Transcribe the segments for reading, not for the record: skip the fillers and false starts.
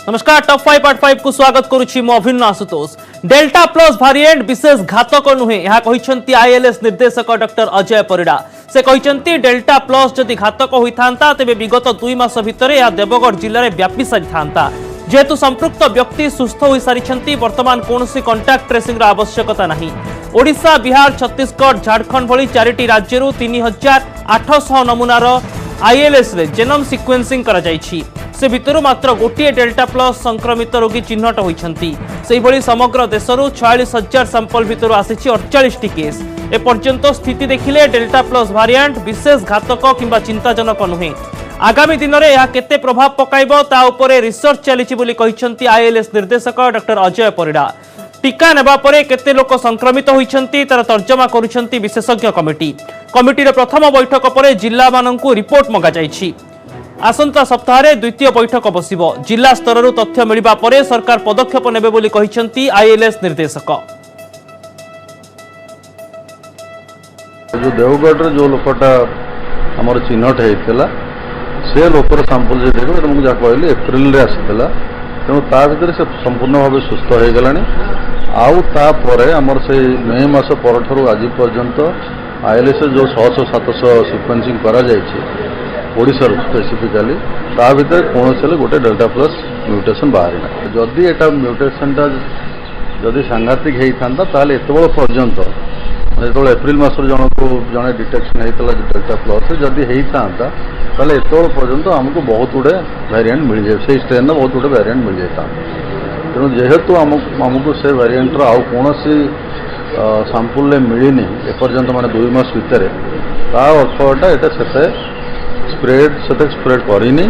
नमस्कार टॉप 5 को स्वागत करुछि मो अभिन्न आशुतोष। डेल्टा प्लस भारिएंट विशेष घातक नुहे यह कहिसंती आईएलएस निर्देशक डॉक्टर अजय परिडा। से कहिसंती डेल्टा प्लस जदि घातक होइथांता तेबे विगत 2 मास भितर यह देवगढ़ जिल्ला रे व्यापी सारिथांता। जेहेतु संपृक्त व्यक्ति सुस्थ होई सारिछंती वर्तमान कोनोसी कांटेक्ट ट्रेसिंग रा आवश्यकता नहीं। ओडिशा बिहार छत्तीसगढ़ झारखंड भली 4टी राज्यरु 3800 नमूनार आईएलएस रे जेनोम सिक्वेन्सिंग करा जायछि। से भितरु मात्र गोटे डेल्टा प्लस संक्रमित रोगी चिन्हट होइछंती। सेहि भली समग्र देशरु 46,000 सैंपल भितरु आसिछि 48टी केस। ए पर्यंत स्थिति देखिले डेल्टा प्लस भारिएंट विशेष घातक किंबा चिंताजनक नुहे। आगामी दिन में यह केते प्रभाव पकाइबो ता उपरे रिसर्च चलिछि बोली कहिसंती आईएलएस निर्देशक डॉक्टर अजय परिडा। टीका नेबा परे केते लोक संक्रमित होइछंती तार तर्जमा करूछंती विशेषज्ञ कमिटी। कमिटीर प्रथम बैठक परे जिल्ला माननकु रिपोर्ट मगा जाइछि। आसंता सप्ताह रे द्वितीय बैठक बसिबो। जिला स्तर तथ्य मिलिबा परे सरकार पदक्षेप नेबे बोली कहिसंती आईएलएस निर्देशक। जो देवगढ़ जो लोकटा हमर चिन्हट हेतिला से लोकर सैंपल जे देखो तुमको जा कहले एप्रिल रे आसीतला तेणु ता भीतर से संपूर्ण भाव सुस्थ हो गलानी। आउ ता परे हमर से मई मास परठरु आज पर्यंत आईएलएस जो 600-700 सिक्वेन्सिंग करा जायछि ओडिशा स्पेसिफिकली ता भीतर कोनोसे गोटे डेल्टा प्लस म्यूटेशन बाहरी ना। जदि एटा म्यूटेशनटा जदि सांघातिक हेइथांता ताले एतबळ पर्यंत जो एप्रिल मास जन को जड़े डिटेक्शन होता डेल्टा प्लस जदि होता ताले एतबल पर्यंत आमको बहुत गुड़े वेरिएंट मिल जाए से स्ट्रेन बहुत गुड़े वेरिएंट मिल जाता। तेणु जेहेतु आमको से वेरिएंटर आउ कौन सैंपल मिलनी एपर्यंत माने 2 मास भितर ता अर्थटा ये स्प्रेड करनी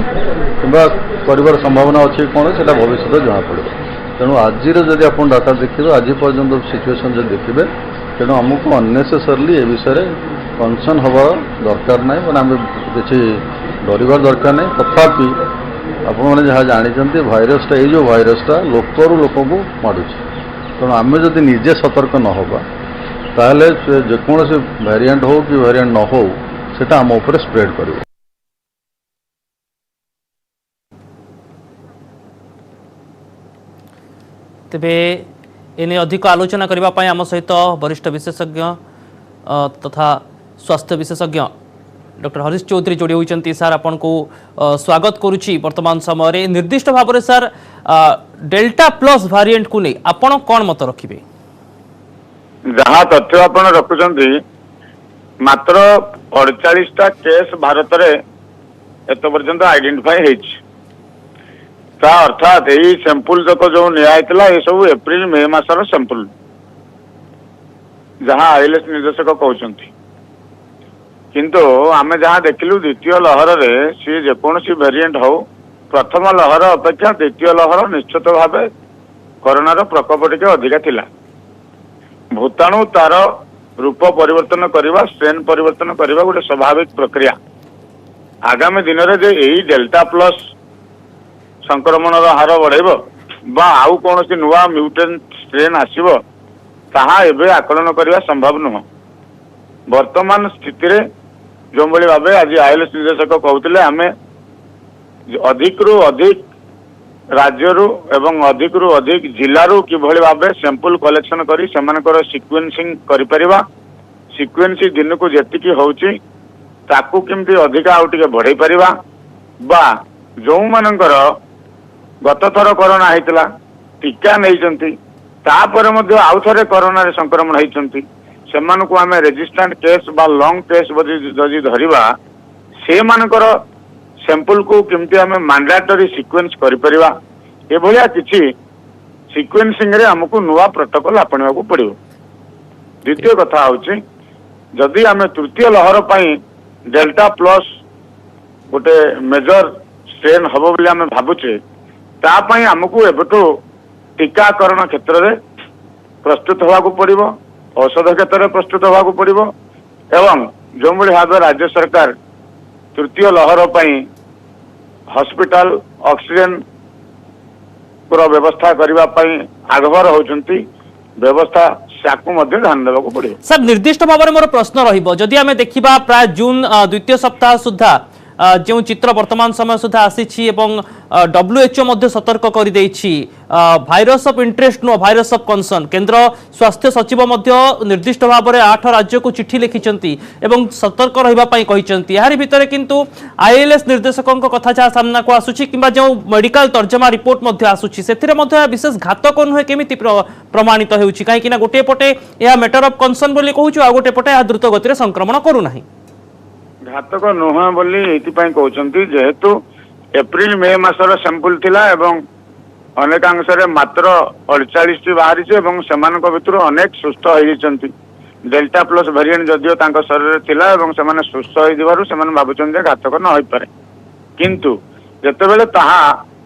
कि संभावना अच्छी कौन से भविष्य जना पड़े। तेणु आज जदि आप डाटा देखिए आज पर्यंत सिचुएसन जब देखिए तेणु आमको अननेसेसरली ए विषय कनसर्न हवा दरकार ना मैंने आम किसी डर दरकार नहीं। तथापि आपने जहाँ जानते भाइरसटा ये जो भाइरसटा लोकरू लोक को मारूँ तेणु आम जदि निजे सतर्क न होगा ताहले जेकोसी वेरिएंट हो कि वेरिएंट न हो सेटा आम उपर स्प्रेड कर। तेबे एने अधिक आलोचना करने आम सहित वरिष्ठ विशेषज्ञ तथा स्वास्थ्य विशेषज्ञ डॉक्टर हरीश चौधरी जोड़ी होती। सार आपन को स्वागत करुच्ची। वर्तमान समय निर्दिष्ट भाव में सार डेल्टा प्लस भारिएंट को नहीं आपन कौन मत रखिबे? जहाँ तथ्य आपन रखुचंती मात्र 48टा केस भारत रे एत पर्यंत आइडेंटिफाई हेछि। अर्थात यही सैंपल तक जो निया ये सब एप्रिल मई मासर सैंपल जहाँ आईएलएस निर्देशक कहते किंतु आमे जहाँ देखिलु द्वितीय लहर रे सी जेकोसी वेरिएंट हो प्रथम लहर अपेक्षा द्वितीय लहर निश्चित भाव कोरोना प्रकोप टिके अधिका थिला। भूताणु तार रूप परिवर्तन करवा स्ट्रेन परिवर्तन करवा गोटे स्वाभाविक प्रक्रिया। आगामी दिन में जे यही डेल्टा प्लस संक्रमण हार बढ़ेब बा आउ कौन सी नुआ म्यूटेंट स्ट्रेन आसीबो ताहा एबे आकलन करवा संभव नुह। वर्तमान स्थिति रे जो भली भाव आज आईएलएस निर्देशक कहते आमे अधिक रु अधिक राज्यरू एवं अधिक रु अधिक जिल्लारू किभली भाव सैंपल कलेक्शन करी सेमानकर सिक्वेन्सिंग करि परिबा। सिक्वेन्सी दिन को जेतिकी होउची ताकू केमती अधिका आउ टिके बढ़ाई परिबा बा जो मानकर गत थर कोरोना होता टीका नहीं तापर आउ थे कोरोना संक्रमण होती से आम रेजिस्टेंट केस बा लंग केस जदि धरिबा से मानकर सैंपल को केमती आम मैंडेटरी सिक्वेन्स करिपरिबा एभलिया किछि सिक्वेन्सिंग रे हमको नुआ प्रोटोकॉल आपणवा को पड़िबो। द्वितीय कथा होछि जदि आम तृतीय लहर पई डेल्टा प्लस गोटे मेजर स्ट्रेन हबो बोली आम भाबुचे तापाई आमको एबटू टीकाकरण क्षेत्र में प्रस्तुत होगा पड़ो औषध क्षेत्र में प्रस्तुत होगा पड़ो एवं जो भाव राज्य सरकार तृतीय लहर पर हॉस्पिटल ऑक्सीजन व्यवस्था करने आगभर होती व्यवस्था ध्यान देवा पड़े। सर निर्दिष्ट भाव में मोर प्रश्न रही आम देखा प्राय जून द्वितीय सप्ताह सुधा जो चित्र वर्तमान समय सुधा आसी WHO मध्य सतर्क कर देछि virus of interest no virus of concern केंद्र स्वास्थ्य सचिव मध्य निर्दिष्ट भाव में 8 राज्य को चिठी लिखिछंती एवं सतर्क रहिबा पई कहिछंती यारि भितरे किंतु आईएलएस निर्देशकों कथा जहाँ सामना को आसुची किंबा जो मेडिकल तर्जमा रिपोर्ट मध्य आसुची सेथिरे मध्य विशेष घातक नुहे केमिति प्रमाणित हेउची काहे किना गोटे पटे या मैटर ऑफ कंसर्न बोली कहूछु आ गोटे पटे आ द्रुत गति रे संक्रमण करू नाही घातक नुह बोली एथिपाई कहउचंती जेहेतु एप्रिल मे मासर सैंपल थिला एवं अनेकांशरे मात्र 48 टी बाहरी छे एवं सेमानक भितर अनेक सुस्थ होइचंती डेल्टा प्लस वेरिएंट जदियो तांको शरीर थिला एवं सेमाने सुस्थ होई दिबारु सेमाने भाबुचंती घातक न होई पारे किंतु जेतेबेले ताहा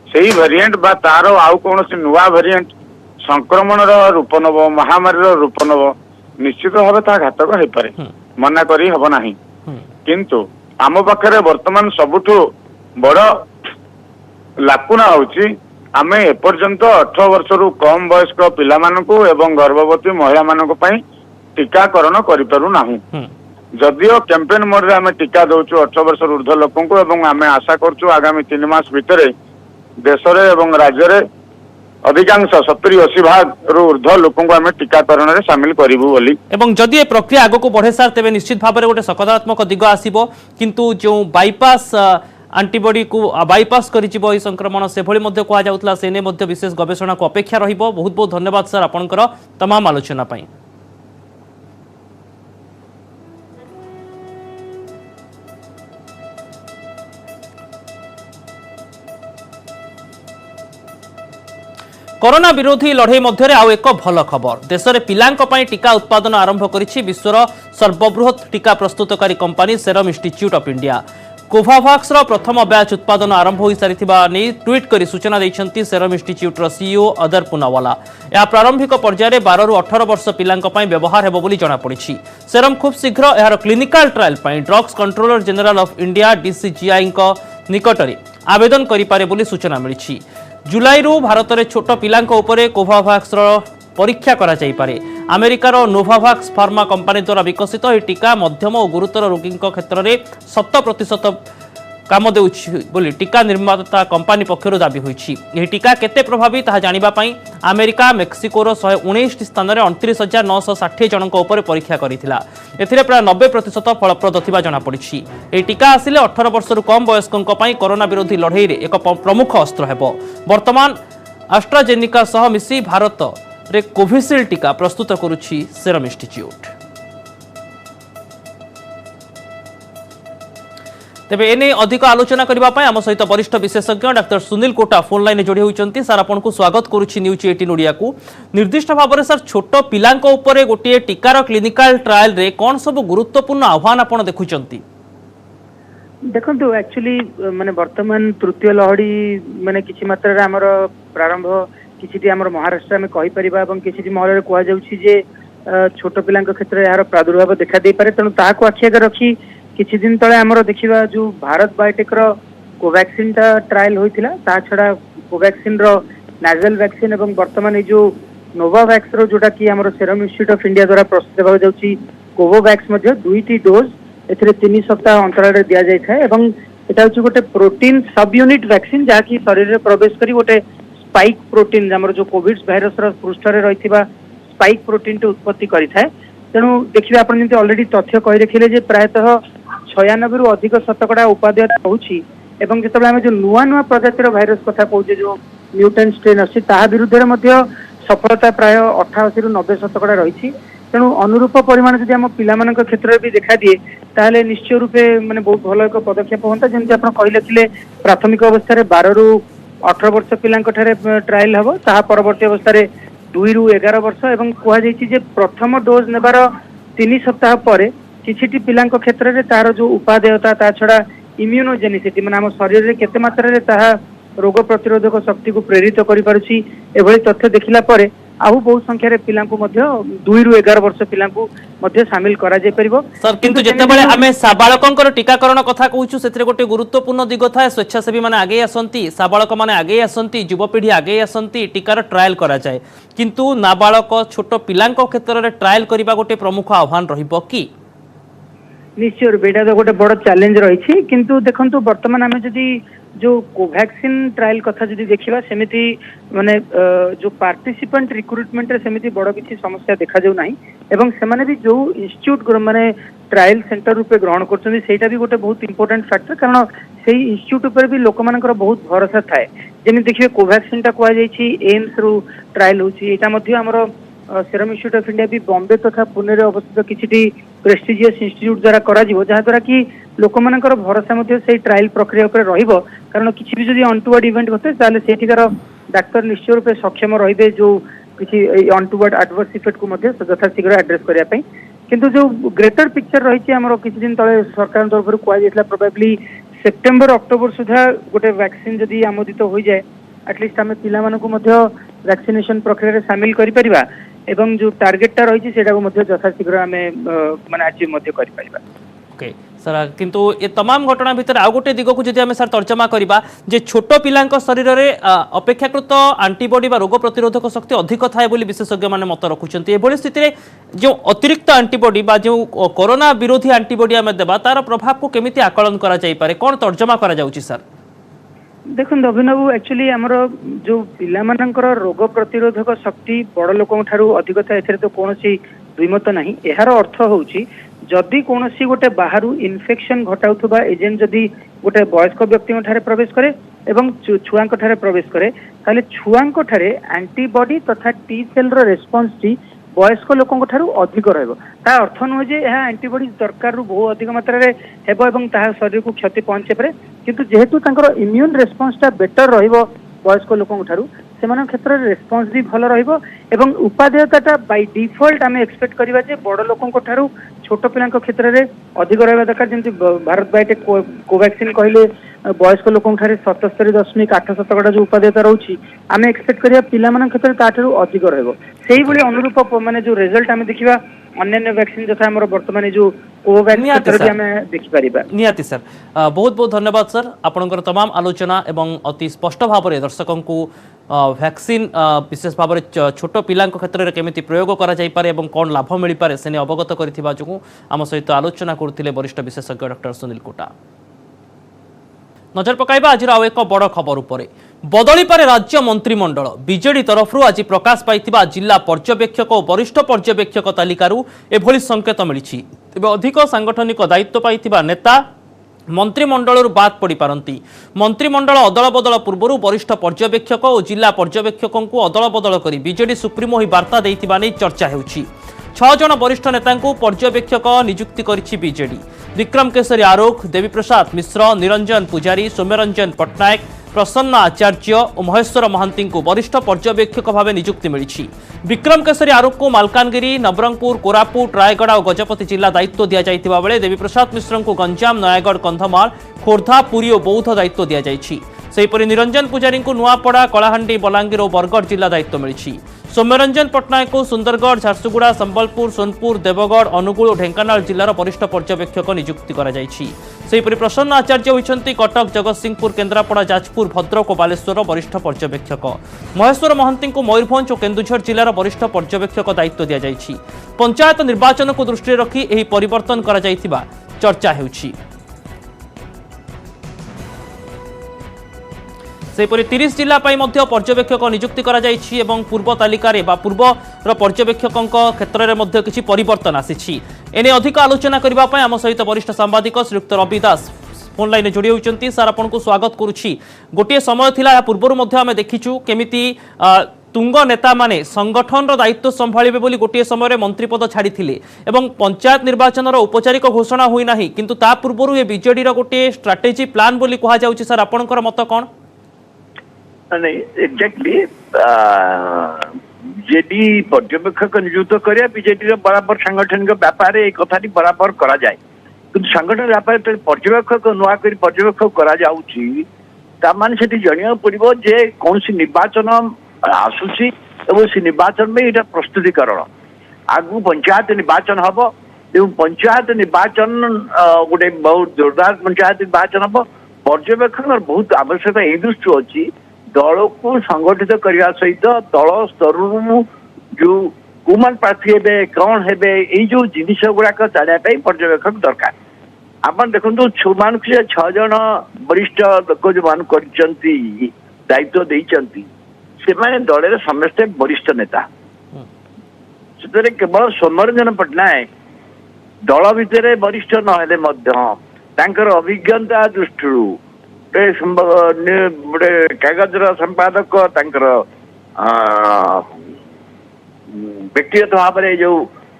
सेही वेरिएंट बा तारो आउ कोनोसी नुवा वेरिएंट संक्रमण रूप नब महामारी रूप नब निश्चित भाव ता घातक हो पारे मना करी हब नाही किंतु आम पाखरे वर्तमान सबुठु बड़ लाकुना होची आमे एपर्यंत 18 वर्ष रु कम वयस्क पिला मानकु एवं गर्भवती महिला मानक पई टीकाकरण करि पारु नाही जदियो कैंपेन मोड रे आमे टीका दउछु 18 वर्ष ऊर्ध्व लोकन को एवं आमे आशा करछु आगामी 3 मास भितरे देश रे एवं राज्य रे अधिकांश 70-80 भाग रु ऊर्ध्व लोकन को आमे टीकाकरण रे शामिल करिवु बोली एवं जदि ए प्रक्रिया आगो को बढ़े सार तेबे निश्चित भाव में गोटे सकारात्मक दिग आसीबो किंतु जो बाईपास आंटीबॉडी को बाईपास करिजिबो ई संक्रमण से भली मध्ये कोआ जाउतला सेने मध्ये विशेष गवेषणा को अपेक्षा रहिबो बहुत बहुत धन्यवाद सर आपनकर तमाम आलोचना पई कोरोना विरोधी लड़ाई मध्य आउ एक भल खबर देश में पिलांक पई टीका उत्पादन आरंभ करिछि विश्वर सर्वबृहत टीका प्रस्तुतकारी company Serum Institute of India Covovax प्रथम बैच उत्पादन आरंभ हो सारिथिबा नै ट्वीट करी सूचना दैछंती सेरम इंस्टीट्यूट रो सीईओ अदर पुनावाला या प्रारंभिक पर्याय 12 रु 18 वर्ष पिलांक पई व्यवहार हेबो बोली जणा पड़िछि सेरम खूब शीघ्र यार क्लिनिकल ट्रायल पई drugs controller general of India DCGI निकटरे आवेदन करि पारे बोली सूचना मिलिछि जुलाई रु भारत में छोट पिलांक उपरे कोवावैक्स परीक्षा करा जाई पारे अमेरिकार नोवावैक्स फार्मा कंपनी द्वारा विकसित यह टीका मध्यम और गुरुतर रोगी क्षेत्र में 100% काम देउछि बोली टीका निर्माता कंपनी पक्षर दाबी होइछि यह टीका केते प्रभावी ताहा जानिबा पई अमेरिका मेक्सिकोर 119 स्थान में 29,960 जनक उपर परीक्षा करिथिला एथिरे प्राय 90% फलप्रद थिबा जणा पड़िछि एही टीका आसिले 18 वर्ष रु कम वयस्कक पई कोरोना विरोधी लड़ाई रे एक प्रमुख अस्त्र हेबो वर्तमान एस्ट्राजेनिका सह मिसी भारत रे कोविशील्ड टीका प्रस्तुत करुछि सेरम इंस्टीट्यूट तेबे एने अधिक आलोचना करबा पय हम सहित वरिष्ठ विशेषज्ञ doctor Sunil Kota phone line जोड़ी होइचंती सर आपन को स्वागत करूछि न्यूज 18 ओडिया को निर्दिष्ट भाव में सर छोट पिलांक ऊपर गोटे टीकार क्लिनिकल ट्रायल रे कोन सब गुरुत्वपूर्ण आह्वान आपन देखुचंती देखो एक्चुअली माने वर्तमान तृतीय लहड़ी माने किछि मात्रा रे हमर प्रारंभ किछि हमर महाराष्ट्र में कहि परिबा एवं किछि महल रे कोआ जाउछि जे छोट पिलांक क्षेत्र यार प्रादुर्भाव देखा दे पारे तनु ताहा को आखि आगे रखी किछि दिन तळे हमर देखिबा जो भारत बायोटेक रो कोवैक्सिन ता ट्रायल होइतिला ता छडा कोवैक्सिन रो नाजल वैक्सीन एवं वर्तमान ए जो नोवावैक्स रो जोटा कि हमर सेरम इंस्टीट्यूट ऑफ इंडिया द्वारा प्रस्तुत होबा जाउछि कोवोवैक्स मध्ये दुईटी डोज एथिरे 3 सप्ताह अंतराल रे दिया जाय थाए एवं एटा होछि गोटे प्रोटीन सब यूनिट वैक्सीन जा कि शरीर रे प्रवेश करी गोटे स्पाइक प्रोटीन हमर जो कोविड भाइरस रो पृष्ठ रे रहितिबा स्पाइक प्रोटीन टे उत्पत्ति करि थाए तेणु देखिबा आपण जंती ऑलरेडी तथ्य कहि रखिले जे प्रायतः 96 रु अधिक शतकड़ा उपादेय होउछि एवं जेतबे हम जो नुआ नुआ प्रजातिर भाइरस कथा कहूजे जो म्यूटेंट स्ट्रेन अछि ताहा विरुद्ध रे मध्ये सफलता प्राय 88 रु 90 शतकड़ा रहिछि तेणु अनुरूप परिमाण जदि हम पिलामानक क्षेत्र में भी देखा दिए ताहले निश्चय रूपे माने बहुत भलो एक पदक्षेप होंता जेंति आपण कहिले थिले प्राथमिक अवस्था रे 12 रु 18 वर्ष पिलांक ठारे ट्रायल हबो ताहा परवर्ती अवस्था रे 2 रु 11 वर्ष एवं कोहा जायछि जे प्रथम डोज नेबार 3 सप्ताह परे किछिटी पिलांक क्षेत्र रे तार जो उपादेयता ता छडा इम्यूनोजेनिसिटी माने हम शरीर रे केते मात्रा रे ताहा रोग प्रतिरोधक शक्ति को प्रेरित करि पारुछि एभली तथ्य देखिला परे आउ बहुत संख्या रे पिलांकु मध्ये 2 रु 11 वर्ष पिलांकु मध्ये शामिल करा जाय परिबो सर किंतु जेतेबेले हमें साबालकंकर टीकाकरण कथा कहूछु सेतरे गोटे गुरुत्वपूर्ण दिग थाए स्वेच्छासेवी माने आगे आसंती साबालक माने आगे आसंती युवपीढ़ी आगे आसंती टीकार ट्रायल करा जाय किंतु नाबालक छोट पिलांक क्षेत्र रे ट्रायल करिबा गोटे प्रमुख आह्वान रहिबो की निश्चय रूपे एटा तो गोटे बड़ चैलेंज रही किंतु देखंतु वर्तमान आमे जदि जो कोवैक्सीन ट्रायल कथा जदि देखा सेमिति माने जो पार्टिसिपेंट रिक्रुटमेंट रे सेमिति बड़ किसी समस्या देखा जाऊ नाही एवं सेमाने भी जो इंस्टीट्यूट माने ट्रायल सेंटर रूपे ग्रहण करछन सेटा भी गोटे बहुत इंपोर्टेंट फैक्टर कारण सेही इंस्टीट्यूट ऊपर भी लोक मानकर बहुत भरोसा थाए जेमि देखिए कोवैक्सीन टा कुआ जाईछि एम्स रु ट्रायल होछि एटा मध्ये हमरो सेरम इंस्टीट्यूट ऑफ इंडिया भी बॉम्बे तथा पुणे रे अवस्थित किछि प्रेस्टिजियस इंस्टीट्यूट द्वारा करा जिवो जहा द्वारा कि लोक मानकर भरोसा मध्ये से ट्रायल प्रक्रिया ऊपर रहिबो कारण किछि भी जदि अनटुवर्ड इवेंट होते ताले सेठिकार डाक्टर निश्चय रूपे सक्षम रहिबे जो किछि अनटुवर्ड एडवर्स इफेक्ट को मध्ये यथा शीघ्र एड्रेस करिया पई किंतु जो ग्रेटर पिक्चर रही हमरो किछि दिन तळे सरकार तरफ कुआ जायतला प्रोबेबली सेप्टेम्बर अक्टोबर सुधा गोटे वैक्सीन जदि आमोदित हो जाए एटलिस्ट आम पिला मानकु मध्ये वैक्सीनेशन प्रक्रिया रे शामिल करि परिबा एवं जो टार्गेट टा रही सेटा को मध्ये यथा शीघ्र आमे माने अचीव मध्ये करि परिबा। ओके सर किंतु ये तमाम घटना भितर आउ गोटे दिग को जदि आमे सर तर्जमा करिबा जे छोट पिलांक शरीर रे अपेक्षाकृत एंटीबॉडी बा रोग प्रतिरोधक शक्ति अधिक थाए बोली विशेषज्ञ माने मत रखुचंती एभली स्थिति रे जो अतिरिक्त एंटीबॉडी बा जो कोरोना विरोधी एंटीबॉडी आमे देबा तार प्रभाव को केमिति आकलन करा जाई पारे कोन तर्जमा करा जाउची सर? देखो अभिनव एक्चुअली आमर जो पिला मानकर रोग प्रतिरोधक शक्ति बड़ लोकों ठारू अधिक था एथरे तो कोनोसी द्विमत नहीं एहार अर्थ होउची जदि कोनोसी गोटे बाहरु इन्फेक्शन घटाउथबा एजेंट जदि गोटे वयस्क व्यक्ति ठारे प्रवेश करे एवं छुआंक ठारे प्रवेश करे ताले छुआंक ठारे एंटीबॉडी तथा T cell row response T वयस्क लोकों ठारू अधिक रहबो ता अर्थ नुहे जे यह एंटीबॉडी दरकार रु बहुत अधिक मात्रा रे हेबो एवं ता शरीर को क्षति पहुंचे पारे किंतु जेहेतु तांकर इम्यून रेस्पॉन्स टा बेटर रहबो वयस्क लोकों ठारू सेमान क्षेत्र में रेस्पॉन्स भी भल रहिबो एवं उपादेयता बाय डिफॉल्ट आम एक्सपेक्ट करबा जे बड़ लोकों ठारू छोट पिलांक क्षेत्र में अधिक रहबा दरकार जेंति भारत बायोटेक कोवैक्सीन कहले वयस्क लोकों ठारे 77.8% जो उपादेयता रहउछि आम एक्सपेक्ट करिया पिला मान क्षेत्र ता ठारू अधिक रहबो सेही भली अनुरूप माने जो रिजल्ट आम देखिबा अन्य वैक्सीन जथा हमर वर्तमान जो कोवैक्सीन क्षेत्र भी हमें देखि परिबा नियाति सर बहुत बहुत धन्यवाद सर आपनकर तमाम आलोचना एवं अति स्पष्ट भाव में दर्शकों को वैक्सीन विशेष भाव में छोट पिला क्षेत्र में केमिति प्रयोग करा जाई पारे एवं कौन लाभ मिल पारे से अवगत करथिबा जो आम सहित आलोचना करथिले वरिष्ठ विशेषज्ञ डॉक्टर सुनील कोटा। नजर पकाइबा आज आउ एक बड़ खबर उपरे बदली पारे राज्य मंत्रिमंडल बीजेडी तरफ आज प्रकाश पाइथिबा जिला पर्यवेक्षक और वरिष्ठ पर्यवेक्षक तालिकारु एभली संकेत मिली अधिक सांगठनिक दायित्व पाइथिबा नेता मंत्रिमंडल बाद पड़ पारती मंत्रिमंडल अदल बदल पूर्व वरिष्ठ पर्यवेक्षक और जिला पर्यवेक्षकों को अदल बदल कर बीजेडी सुप्रीमो ही वार्ता देइथिबा नै चर्चा हेउछि 6 जन वरिष्ठ नेता पर्यवेक्षक नियुक्ति करिछि बीजेडी विक्रम केसरी आरोख देवी प्रसाद मिश्र निरंजन पुजारी सौम्यरंजन पट्टनायक प्रसन्न आचार्य और महेश्वर महांती को वरिष्ठ पर्यवेक्षक भाव नियुक्ति मिली विक्रम केसरी आरोप को मालकानगिरी नवरंगपुर कोरापुट रायगढ़ और गजपति जिला दायित्व दि जाइथिबा बेले देवी प्रसाद मिश्र को गंजाम नयागढ़ कंधमाल खोर्धा पुरी और बौद्ध दायित्व दि जाइछि सेहीपरि निरंजन पुजारी को नुआपड़ा कलाहांडी बलांगीर और बरगढ़ जिला दायित्व मिली सौम्यरंजन पट्टनायक को सुंदरगढ़ झारसुगुड़ा संबलपुर सोनपुर देवगढ़ अनुगुल और ढेंकानाल जिलार वरिष्ठ पर्यवेक्षक नियुक्ति करा जाइछि सेहीपरि प्रसन्न आचार्य होइछन्ति कटक जगतसिंहपुर केन्द्रापड़ा जाजपुर भद्रक और बालेश्वर वरिष्ठ पर्यवेक्षक महेश्वर महांती को मयूरभंज और केन्दुझर जिलार वरिष्ठ पर्यवेक्षक दायित्व दि जाइछि पंचायत निर्वाचन को दृष्टि रखी एही परिवर्तन करा जाइथिबा चर्चा हेउछि सेहीपरि 30 जिला पर्यवेक्षक नियुक्ति करा जाइछि एवं पूर्व तालिकार पूर्वर पर्यवेक्षकों क्षेत्र में किसी परिवर्तन आसी एने अधिक आलोचना करने आम सहित वरिष्ठ सांबादिक श्रीयुक्त रवि दास फोन लाइन जोड़ी होती सर आपको स्वागत करुच्ची गोटे समय थिला पूर्व आम देखीचु केमिति तुंग नेता माने संगठन दायित्व संभाळिबे बोली गोटे समय मंत्रीपद छाड़ी एवं पंचायत निर्वाचन औपचारिक घोषणा हुई नाही किंतु ता पूर्व ये बीजेडी गोटे स्ट्राटेजी प्लान बोली कहा जाउछि सर आपनकर मत कौन? नहीं एक्जाक्टली बीजेडी पर्यवेक्षक नियुक्त करिया बीजेडी बराबर सांगठनिक व्यापार एक कथाटी बराबर करा जाए किंतु सांगठनिक व्यापार पर्यवेक्षक नुआ कर पर्यवेक्षक करा जाउछि ता माने सेठी जणिया पड़िबो जे कोनसी निर्वाचन आसुछि एवं से निर्वाचन में एटा प्रस्तुतिकरण आगु पंचायत निर्वाचन हबो एवं पंचायत निर्वाचन गोटे बहुत जोरदार पंचायत निर्वाचन हबो पर्यवेक्षक बहुत आवश्यकता ए दृष्टि अछि दल को संगठित करने सहित दल स्तर जो कुमान प्रार्थी हे कौन हे जो जिन गुड़ाक चढ़ाई पर्यवेक्षक दरकार आपण देखंतु छुमान से 6 जन वरिष्ठ लोक जो मान करचंती दायित्व देइचंती से माने दल रे समस्त वरिष्ठ नेता से केवल सौम्यरंजन पट्टनायक दल भितर वरिष्ठ नहेले तांकर अभिज्ञता दृष्टि गोटे कागजर संपादक तांकर व्यक्तिगत भाव में जो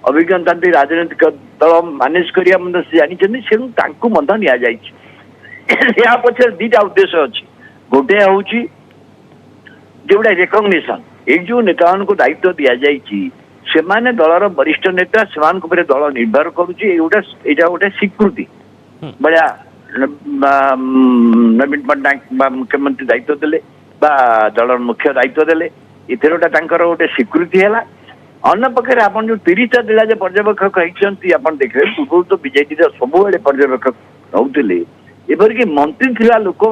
अभिज्ञता राजनीतिक दल मैनेज करिया से जानी से पछे दीटा उद्देश्य अच्छी गोटे हूँ जोटा रेकग्निशन एक जो नेता को दायित्व दि जाइए से माने दलर वरिष्ठ नेता से दल निर्भर करुच्ची गोटे स्वीकृति बड़ा नवीन पट्टनायक मुख्यमंत्री दायित्व देले दल मुख्य दायित्व देले इथे गोटे स्वीकृति है अन्य पक्षे आप जो 30टा जिला पर्यवेक्षक होती देखिए पूर्व तो बीजेपी सब पर्यवेक्षक रोते एपरिक मंत्री थिला लोक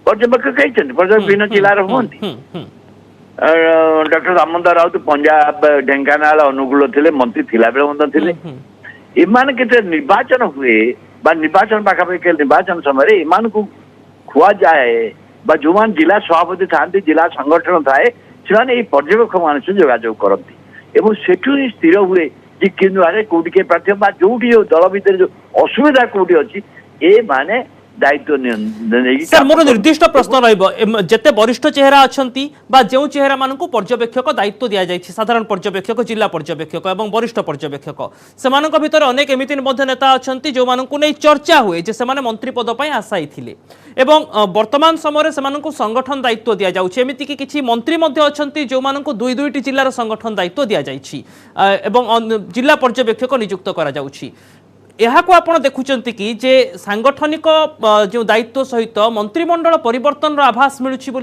पर्यवेक्षक विभिन्न जिलार हमें डॉक्टर दामोदर राउत पंजाब ढेंकानाल अनुगुल थे मंत्री थिला बेले थे एमान के निर्वाचन हुए निर्वाचन पाखापाखि निर्वाचन समय एमान को खुआ जाए जो मान जिला सभापति था जिला संगठन थाए से पर्यवेक्षक मान से जोगाजोग करती एवं सेठू ही स्थिर हुए कि किए कौटी के प्रार्थी जो दल भितर जो असुविधा कौटी अच्छी ए माने दायित्व सर मोर निर्दिष्ट प्रश्न रहिते वरिष्ठ चेहरा अच्छा जो चेहरा मान पर्यवेक्षक दायित्व दि जाए साधारण पर्यवेक्षक जिला पर्यवेक्षक और वरिष्ठ पर्यवेक्षक से भितर अनेक एमती नेता अच्छा जो नहीं चर्चा हुए जे मंत्री पद पर आशायी थे एवं वर्तमान समय से संगठन दायित्व दि जाऊँगी एमती कि किसी मंत्री अच्छा जो दुई दुईटी जिलार संगठन दायित्व दि जाए जिला पर्यवेक्षक नियुक्त करा आपण देखुंत कि जे सांगठनिक जो दायित्व सहित मंत्रिमंडल परिवर्तन आभास मिलूँ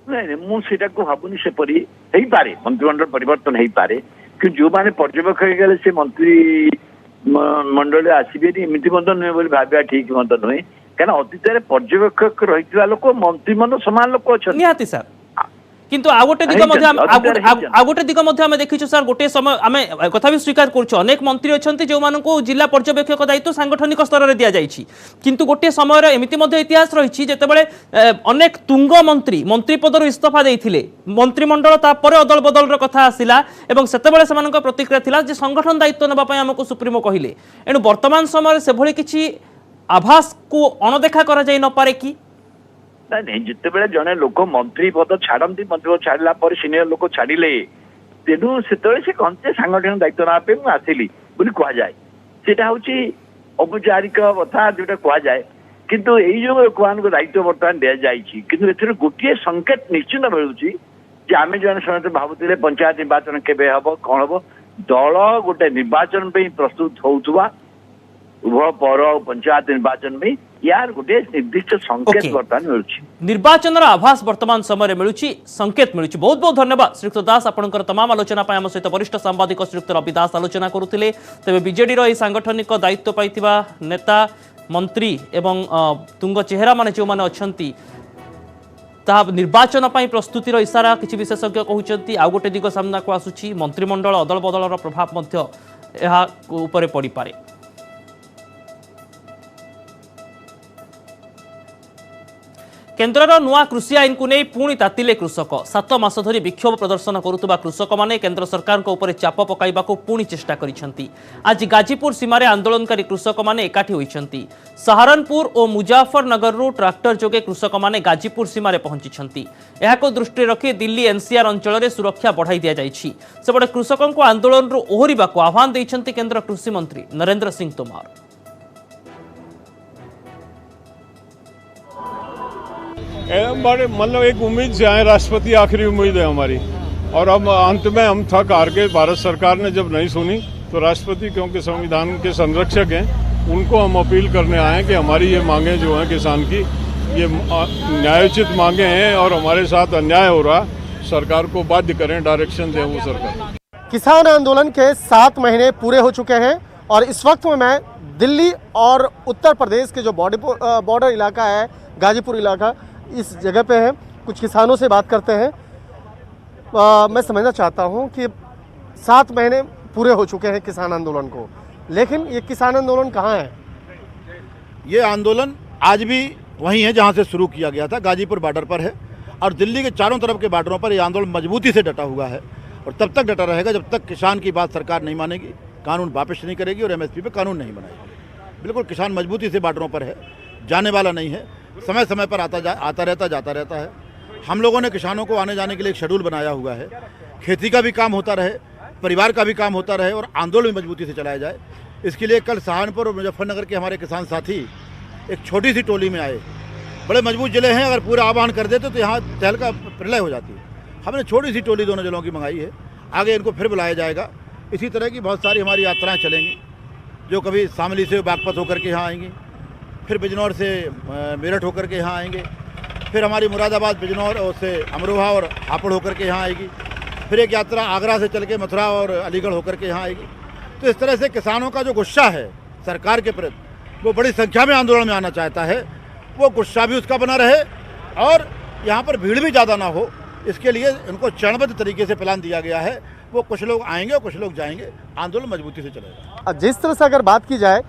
नहीं मुझे भावुनी से पारे मंत्रिमंडल परिवर्तन हो पारे कि जो मैंने पर्यवेक्षक गले से मंत्री मंडल आसबे एमती नुहे भाव ठीक नुहे क्या अतीत पर्यवेक्षक रही लोक मंत्रिमंडल सामान लोक अच्छा सर किंतु आ गोटे दिग देखीचु सर गोटे समय आम कथा भी स्वीकार करूँ अनेक मंत्री अच्छा जो जिला पर्यवेक्षक दायित्व सांगठनिक स्तर में दि जाइए किंतु गोटे समय एमती इतिहास रही जितेबाला अनेक तुंग मंत्री पदर इस्तीफा देते मंत्रिमंडल तापर अदल बदल कथा आसला से प्रतिक्रिया थिला जे संगठन दायित्व नापी आमको सुप्रीमो कहले एणु वर्तमान समय से भली किछि आभास को अणदेखा करा जाई न पारे कि नहीं जिते जड़े लोक मंत्री पद छाड़ती मंत्री पद छाड़ा पर सीनियर लोक छाड़े तेणु से कहते सांगठनिक दायित्व नापे मुझे आसली बोली कहुए सीटा हूँ औपचारिक कथा जोटा कहुए किंतु यही जो लोक मान दायित्व बर्तमान दि जाए कि गोटे संकेत निश्चित मिलूँ आम जो समस्त भावुले पंचायत निर्वाचन केवे हम कौन हम दल गोटे निर्वाचन प्रस्तुत होउथुवा उभय पौर पंचायत निर्वाचन में यार गोटे निर्दिष्ट संकेत बर्तमान मिलूँ निर्वाचन आभास वर्तमान समय मिलूँ संकेत मिलूँ बहुत बहुत धन्यवाद श्रीयुक्त दास आपंकर तमाम आलोचना आम सहित वरिष्ठ सांबादिक श्रीयुक्त रवि दास आलोचना करुले तेज बीजेडी सांगठनिक दायित्व पाइथिबा नेता मंत्री एवं तुंग चेहरा माने जो माने अछंती ता निर्वाचन प्रस्तुतिर इशारा किसी विशेषज्ञ कहते आउ गोटे दिग सामना को आसुची मंत्रिमंडल अदल बदल प्रभाव उपरे पड़ी पारे। केन्द्रर नुआ कृषि आईन को नहीं पुणी तातिले कृषक 7 मास धरी विक्षोभ प्रदर्शन करुवा कृषक माने केन्द्र सरकार को ऊपर चाप पकाइबा को पुणी चेष्टा करिसेंती। आज गाजीपुर सीमार आंदोलनकारी कृषक माने एकाठी होइछंती। सहारनपुर और मुजफ्फरनगर ट्राक्टर जोगे कृषक माने गाजीपुर सीमार पहुंची को दृष्टि रखी दिल्ली एनसीआर अंचल में सुरक्षा बढ़ाई दि जाइछि। सेपटे कृषकों को आंदोलन ओहरिबा को आह्वान देइछंती केन्द्र कृषि मंत्री नरेंद्र सिंह तोमर। मतलब एक उम्मीद से आए राष्ट्रपति आखिरी उम्मीद है हमारी और अब अंत में हम थक हार के भारत सरकार ने जब नहीं सुनी तो राष्ट्रपति क्योंकि संविधान के संरक्षक हैं उनको हम अपील करने आए कि हमारी ये मांगे जो हैं किसान की ये न्यायोचित मांगे हैं और हमारे साथ अन्याय हो रहा सरकार को बाध्य करें डायरेक्शन दें वो सरकार। किसान आंदोलन के 7 महीने पूरे हो चुके हैं और इस वक्त में मैं दिल्ली और उत्तर प्रदेश के जो बॉर्डर इलाका है गाजीपुर इलाका इस जगह पे है। कुछ किसानों से बात करते हैं। मैं समझना चाहता हूं कि 7 महीने पूरे हो चुके हैं किसान आंदोलन को, लेकिन ये किसान आंदोलन कहाँ है? ये आंदोलन आज भी वहीं है जहां से शुरू किया गया था, गाजीपुर बॉर्डर पर है और दिल्ली के चारों तरफ के बॉर्डरों पर ये आंदोलन मजबूती से डटा हुआ है और तब तक डटा रहेगा जब तक किसान की बात सरकार नहीं मानेगी, कानून वापस नहीं करेगी और एमएसपी पे कानून नहीं बनाएगी। बिल्कुल किसान मजबूती से बॉर्डरों पर है, जाने वाला नहीं है, समय समय पर आता रहता जाता रहता है। हम लोगों ने किसानों को आने जाने के लिए एक शेड्यूल बनाया हुआ है, खेती का भी काम होता रहे, परिवार का भी काम होता रहे और आंदोलन भी मजबूती से चलाया जाए। इसके लिए कल सहारनपुर और मुजफ्फरनगर के हमारे किसान साथी एक छोटी सी टोली में आए। बड़े मजबूत जिले हैं, अगर पूरा आह्वान कर देते तो यहाँ तहलका प्रलय हो जाती है। हमने छोटी सी टोली दोनों जिलों की मंगाई है, आगे इनको फिर बुलाया जाएगा। इसी तरह की बहुत सारी हमारी यात्राएं चलेंगी, जो कभी शामली से बागपत होकर के यहाँ आएंगी, फिर बिजनौर से मेरठ होकर के यहाँ आएंगे, फिर हमारी मुरादाबाद बिजनौर और से अमरोहा और हापुड़ होकर के यहाँ आएगी, फिर एक यात्रा आगरा से चल के मथुरा और अलीगढ़ होकर के यहाँ आएगी। तो इस तरह से किसानों का जो गुस्सा है सरकार के प्रति, वो बड़ी संख्या में आंदोलन में आना चाहता है, वो गुस्सा भी उसका बना रहे और यहाँ पर भीड़ भी ज़्यादा ना हो, इसके लिए उनको चरणबद्ध तरीके से प्लान दिया गया है। वो कुछ लोग आएंगे और कुछ लोग जाएंगे, आंदोलन मजबूती से चलेगा। जिस तरह से अगर बात की जाए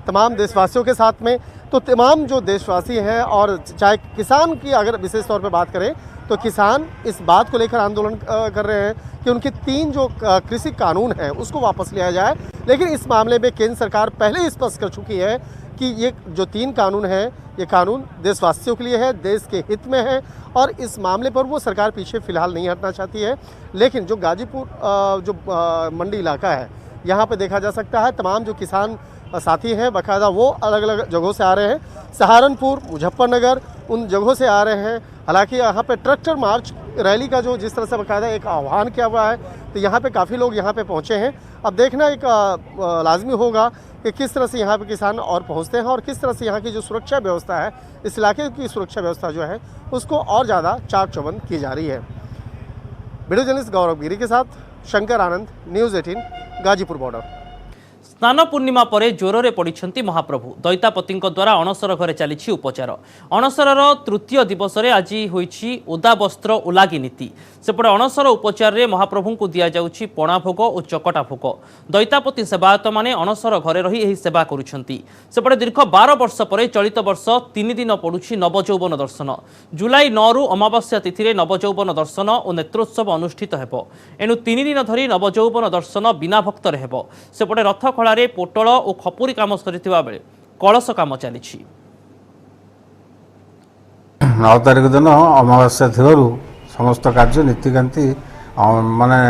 तमाम देशवासियों के साथ में, तो तमाम जो देशवासी हैं और चाहे किसान की अगर विशेष तौर पे बात करें तो किसान इस बात को लेकर आंदोलन कर रहे हैं कि उनके 3 जो कृषि कानून हैं उसको वापस लिया जाए। लेकिन इस मामले में केंद्र सरकार पहले ही स्पष्ट कर चुकी है कि ये जो 3 कानून हैं ये कानून देशवासियों के लिए है, देश के हित में है और इस मामले पर वो सरकार पीछे फिलहाल नहीं हटना चाहती है। लेकिन जो गाजीपुर जो मंडी इलाका है यहाँ पे देखा जा सकता है तमाम जो किसान साथी हैं बाकायदा वो अलग अलग जगहों से आ रहे हैं, सहारनपुर, मुजफ्फरनगर उन जगहों से आ रहे हैं। हालांकि यहाँ पे ट्रैक्टर मार्च रैली का जो जिस तरह से बाकायदा एक आह्वान किया हुआ है, तो यहाँ पे काफ़ी लोग यहाँ पे पहुँचे हैं। अब देखना एक लाजमी होगा कि किस तरह से यहाँ पे किसान और पहुँचते हैं और किस तरह से यहाँ की जो सुरक्षा व्यवस्था है, इस इलाके की सुरक्षा व्यवस्था जो है उसको और ज़्यादा चाक चौबंद की जा रही है। वीडियो जर्नलिस्ट गौरव गिरी के साथ शंकर आनंद, न्यूज़ 18 गाजीपुर बॉर्डर। स्नान पूर्णिमा पर जोर पड़ती महाप्रभु दैतापति द्वारा अणसर घरे चली उपचार। अणसर तृतीय दिवस में आज होईछि ओदा वस्त्र उलागी नीति। सेपटे अणसर उपचार में महाप्रभु को दि जाउछि पणा भोग और चकटा भोग। दैतापति सेवायत माने अणसर घरे रही एही सेवा करुछंती। सेपटे दीर्घ 12 वर्ष पर चलित वर्ष 3 दिन पड़ुछि नवजौवन दर्शन। जुलाई 9 रु अमावास्या तिथि नवजौवन दर्शन और नेत्रोत्सव अनुष्ठित हेबो। एणु 3 दिन धरी नवजौवन दर्शन बिना भक्तर हेबो। सेपटे रथ खड़ारे पोटल और खपुरी काम सरिथिबा बेले कलश काम चली। 9 तारिख दिन अमावास्या थिबारु समस्त कार्य नीतिकांति माने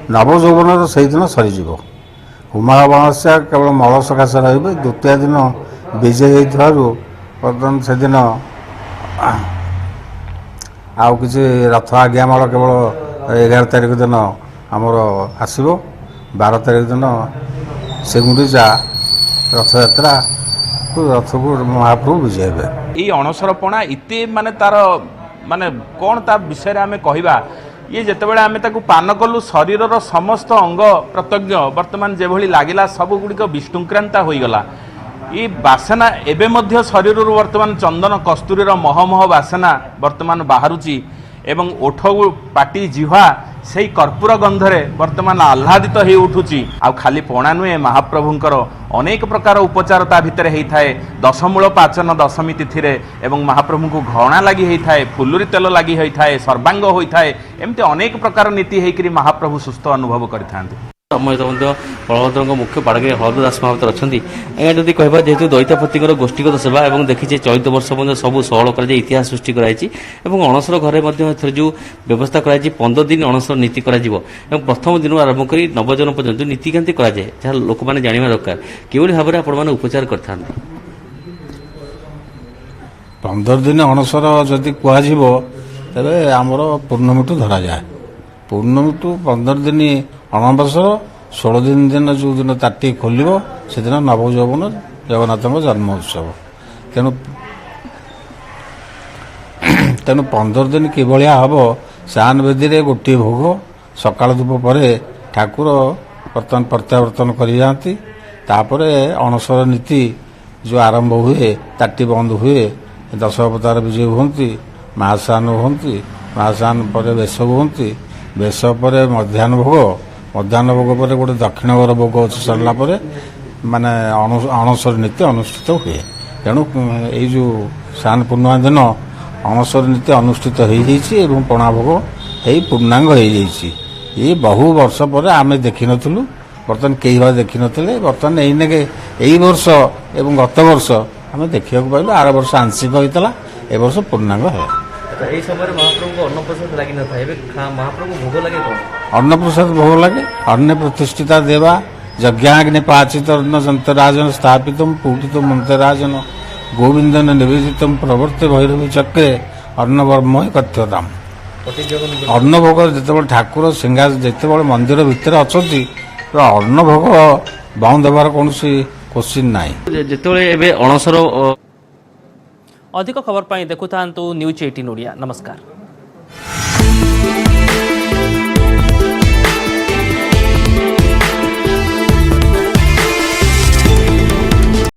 नवजौवन से दिन सरीज। उमा अमावास्या केवल मल सकाश रे, द्वितीय दिन विजय बर्तमान से दिन आउ किसी रथ आज्ञामाल केवल 11 तारिख दिन आमर आसब। 12 तारिख दिन से गुंडीचा रथयात्रा रथ को महाप्रभु विजय हे। ये अणसर पणा इते माने तार माने कौन ता विषय आम कहवा, ये जितेबाला आम पान कलु शरीर समस्त अंग प्रत्यंग बर्तमान जो लगिला सबुगुड़िक विष्णुक्रांता होईगला। ये बासना एबे मध्य शरीर वर्तमान चंदन कस्तूरीर महमह बासना वर्तमान बाहरुची एवं ओठ पाटी जिह्वा से कर्पूर गंधरे वर्तमान आह्लादित हो उठुची। आ खाली पणा नुहे, महाप्रभुंकर अनेक प्रकार उपचार ता भितर होता है। दशमूल पाचन दशमी तिथि एवं महाप्रभु को घृणा लगी होता है, फुलुरी तेल लगी होता है, सर्वांग होता है, एमती अनेक प्रकार नीति होकर महाप्रभु सुस्थ अनुभव करते। बलभद्र मुख्य पाड़गे हरद दास महापात्र अच्छा आज्ञा जदि कहवा जेहतु दैतापति व्यक्तिगत सेवा और देखिए चलित वर्ष सब सहल कर इतिहास सृष्टि कराई अणसर घरे जो व्यवस्था कर 15 दिन अणसर नीति कर प्रथम दिन आरंभ कर नवजन पर्यंत नीतिकांति कराए जहाँ लोक मैंने जाना दरकार कि भाव में आपण उपचार करते। 15 दिन अणसर जदि कह तेरे आमर पूर्णमी टू धरा जाए। पूर्णमी टू 15 दिन अणबसर 16 दिन जो दिन ताटी खोल से दिन नवजौवन जगन्नाथ जन्म उत्सव। तेणु 15 दिन किभलिया हम सान बेदी में गोटे भोग सकाल धूप पर ठाकुर बर्तमान प्रत्यावर्तन कर जाती। अणसर नीति जो आरंभ हुए, ताटी बंद हुए, 10 अवतार विजय हुंती, महासान हुंती, महासान पर बेश हुंती, बेश पर मध्याह्न भोग, मध्याह्न भोग पर गोटे दक्षिण घर भोग सरला माने अणसर नीति अनुष्ठित हुए ତେଣୁ ଏଇ ଯେଉଁ ସ୍ନାନ ପୂର୍ଣ୍ଣିମା ଦିନ ଅଣସର ନୀତି ଅନୁଷ୍ଠିତ ହୋଇଯାଇଛି ଏବଂ ପଣା ଭୋଗ ହେଇ ପୂର୍ଣ୍ଣାଙ୍ଗ ହୋଇଯାଇଛି। ଏ ବହୁ ବର୍ଷ ପରେ ଆମେ ଦେଖିନଥିଲୁ, ବର୍ତ୍ତମାନ କେହି ବା ଦେଖିନଥିଲେ। ବର୍ତ୍ତମାନ ଏଇନାକେ ଏଇ ବର୍ଷ ଏବଂ ଗତ ବର୍ଷ ଆମେ ଦେଖିବାକୁ ପାଇଲୁ। ଆର ବର୍ଷ ଆଂଶିକ ହୋଇଥିଲା, ଏ ବର୍ଷ ପୂର୍ଣ୍ଣାଙ୍ଗ ହେଲା। এই সময় মহাপ্রভুকে অন্নপ্রসাদ লাগি না থাকে, মহাপ্রভু ভোগ লাগে কোন? ଅନ୍ନପ୍ରସାଦ ଭୋଗ ଲାଗେ। ଅନ୍ୟ ପ୍ରତିଷ୍ଠିତା ଦେବା ଯଜ୍ଞାଗ୍ନି ପାଚିତର୍ଣ୍ଣ ଯନ୍ତରାଜନ ସ୍ଥାପିତମ୍ ପୂଟିତ ମନ୍ତ୍ରାଜନ ଗୋବିନ୍ଦନ ନିବେଦିତମ୍ ପ୍ରବର୍ତ୍ତେ ଭୈରବୀ ଚକ୍ରେ ଅନ୍ନବର୍ମ କଥ୍ୟତାମ୍। ଅନ୍ନଭୋଗ ଯେତେବେଳେ ଠାକୁର ସିଂହାସ ଯେତେବେଳେ ମନ୍ଦିର ଭିତରେ ଅଛନ୍ତି, ଅନ୍ନଭୋଗ ବନ୍ଦ ହେବାର କୌଣସି କୋଶ୍ଚିନ୍ ନାହିଁ। ଯେତେବେଳେ ଏବେ ଅଣସର ଅଧିକ ଖବର ପାଇଁ ଦେଖୁଥାନ୍ତୁ ନ୍ୟୁଜ୍ 18 ଓଡ଼ିଆ। ନମସ୍କାର।